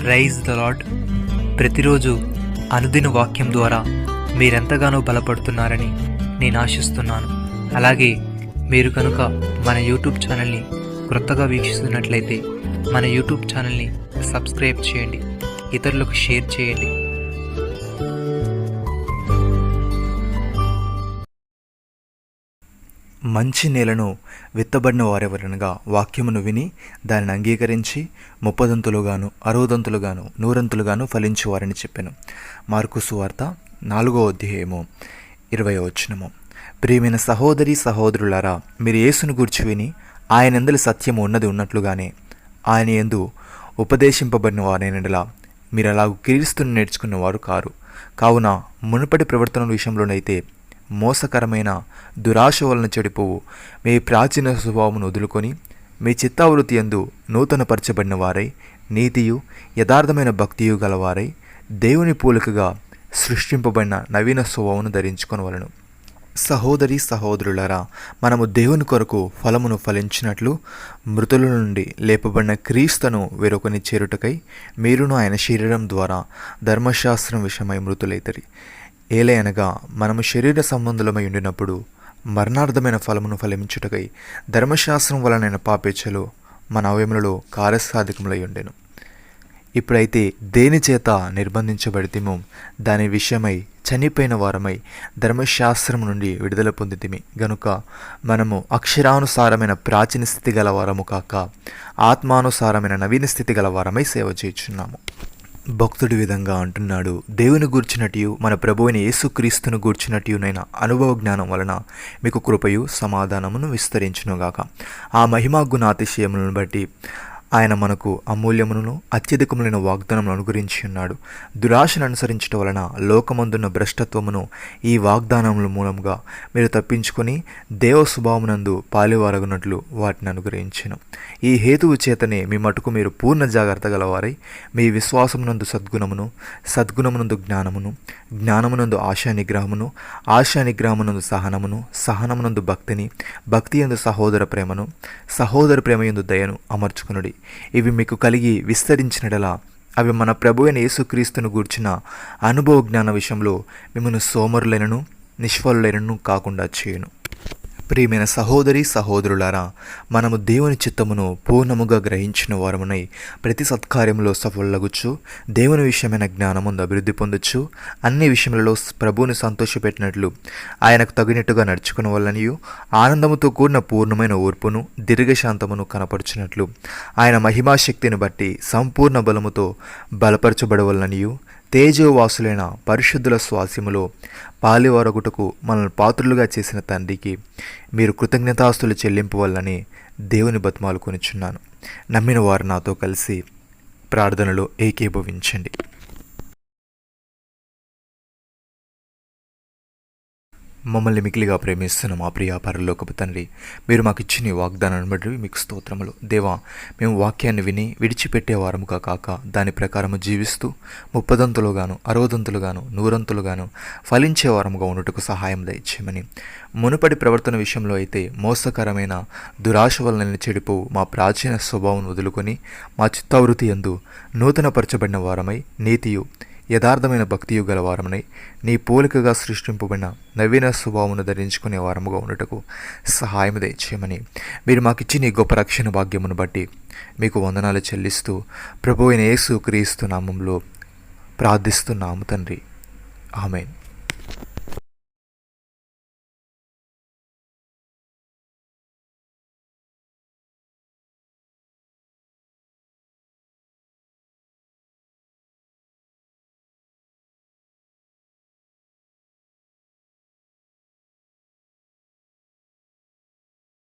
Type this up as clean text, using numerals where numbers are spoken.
Praise the lord. ప్రతిరోజు అనుదిన వాక్యం ద్వారా మీరెంతగానో బలపడుతున్నారని నేను ఆశిస్తున్నాను. అలాగే మీరు కనుక మన యూట్యూబ్ ఛానల్ని క్రొత్తగా వీక్షిస్తున్నట్లయితే మన యూట్యూబ్ ఛానల్ని సబ్స్క్రైబ్ చేయండి, ఇతరులకు షేర్ చేయండి. మంచి నేలను విత్తబడిన వారెవరనగా వాక్యమును విని దానిని అంగీకరించి 30దంతులుగాను 60దంతులుగాను 100ంతులుగాను ఫలించువారని చెప్పాను. మార్కు సువార్త 4వ అధ్యాయము 20వ వచనము. ప్రియమైన సహోదరి సహోదరులారా, మీరు యేసును గూర్చి విని ఆయన యందలి సత్యము ఉన్నది ఉన్నట్లుగానే ఆయన యందు ఉపదేశింపబడిన వారైనలా మీరు అలాగూ క్రీస్తును నేర్చుకున్నవారు కారు. కావున మునుపటి ప్రవర్తన విషయంలోనైతే మోసకరమైన దురాశ వలన చెడిపోవు మీ ప్రాచీన స్వభావమును వదులుకొని మీ చిత్తావృత్తి యందు నూతనపరచబడిన వారై నీతియు యథార్థమైన భక్తియు గలవారై దేవుని పోలికగా సృష్టింపబడిన నవీన స్వభావమును ధరించుకొనవలెను. సహోదరి సహోదరులారా, మనము దేవుని కొరకు ఫలమును ఫలించినట్లు మృతుల నుండి లేపబడిన క్రీస్తును వేరొకని చేరుటకై మీరును ఆయన శరీరం ద్వారా ధర్మశాస్త్రం విషయమై మృతులైతరి. ఏలయనగా మనము శరీర సంబంధులమై ఉండినప్పుడు మరణార్థమైన ఫలమును ఫలించుటకై ధర్మశాస్త్రం వలనైన పాపేచ్ఛలు మన అవయములలో కార్యసాధికములై ఉండెను. ఇప్పుడైతే దేని చేత నిర్బంధించబడితిమో దాని విషయమై చనిపోయిన వారమై ధర్మశాస్త్రం నుండి విడుదల పొందితిమి గనుక మనము అక్షరానుసారమైన ప్రాచీన స్థితి గలవారము కాక ఆత్మానుసారమైన నవీన స్థితి గలవారమై సేవ చేయుచున్నాము. భక్తుడి విధంగా అంటున్నాడు, దేవుని గూర్చినట్టు మన ప్రభువైన యేసుక్రీస్తును గూర్చినట్టునైన అనుభవ జ్ఞానం వలన మీకు కృపయు సమాధానమును విస్తరించునుగాక. ఆ మహిమా గుణాతిశయములను బట్టి ఆయన మనకు అమూల్యమును అత్యధికములైన వాగ్దానములను అనుగ్రహించి ఉన్నాడు. దురాశను అనుసరించడం వలన లోకమందున్న భ్రష్టత్వమును ఈ వాగ్దానముల మూలముగా మీరు తప్పించుకొని దేవ స్వభావమునందు పాలివారగునట్లు వాటిని అనుగ్రహించెను. ఈ హేతువు చేతనే మీ మటుకు మీరు పూర్ణ జాగ్రత్త గలవారై మీ విశ్వాసమునందు సద్గుణమును, సద్గుణమునందు జ్ఞానమును, జ్ఞానమునందు ఆశా నిగ్రహమును, ఆశా నిగ్రహమునందు సహనమును, సహనమునందు భక్తిని, భక్తి యందు సహోదర ప్రేమను, సహోదర ప్రేమ యందు దయను అమర్చుకునుడి. ఇవి మీకు కలిగి విస్తరించినడలా అవి మన ప్రభువైన యేసుక్రీస్తును గూర్చిన అనుభవ జ్ఞాన విషయంలో మిమ్మల్ని సోమరులైనను నిష్ఫలులైనను కాకుండా చేయును. ప్రియమైన సహోదరి సహోదరులారా, మనము దేవుని చిత్తమును పూర్ణముగా గ్రహించిన వారమునై ప్రతి సత్కార్యంలో సఫలగుచ్చు, దేవుని విషయమైన జ్ఞానముందు అభివృద్ధి పొందొచ్చు, అన్ని విషయములలో ప్రభువుని సంతోషపెట్టినట్లు ఆయనకు తగినట్టుగా నడుచుకున్న వల్లనియు ఆనందముతో కూడిన పూర్ణమైన ఓర్పును దీర్ఘశాంతమును కనపరుచున్నట్లు ఆయన మహిమాశక్తిని బట్టి సంపూర్ణ బలముతో బలపరచబడవలనియు తేజోవాసులైన పరిశుద్ధుల స్వాస్యములో పాలివారగుటకు మనల్ని పాత్రులుగా చేసిన తండ్రికి మీరు కృతజ్ఞతాస్తులు చెల్లింపవల్లని దేవుని బతిమాలుకొనిచున్నాను. నమ్మిన వారు నాతో కలిసి ప్రార్థనలో ఏకీభవించండి. మమ్మల్ని మికిలిగా ప్రేమిస్తున్న మా ప్రియ పరలోకపు తండ్రి, మీరు మాకు ఇచ్చిన ఈ వాగ్దానాన్ని బట్టి మీకు స్తోత్రములు. దేవా, మేము వాక్యాన్ని విని విడిచిపెట్టే వారముగా కాక దాని ప్రకారము జీవిస్తూ 30దంతులుగాను 60దంతులుగాను 100ంతులుగాను ఫలించే వారముగా ఉండుటకు సహాయం దయచేయమని, మునుపటి ప్రవర్తన విషయంలో అయితే మోసకరమైన దురాశ వలన చెడిపోవు మా ప్రాచీన స్వభావం వదులుకొని మా చిత్తావృత్తి యందు నూతనపరచబడిన వారమై నీతియు యథార్థమైన భక్తియు గల వారమునై నీ పోలికగా సృష్టింపబడిన నవీన స్వభావమును ధరించుకునే వారముగా ఉండటకు సహాయం దయచేయమని, మీరు మాకిచ్చిన ఈ గొప్ప రక్షణ భాగ్యమును బట్టి మీకు వందనాలు చెల్లిస్తూ ప్రభువైన యేసు క్రీస్తు నామములో ప్రార్థిస్తున్నాము తండ్రి. ఆమేన్.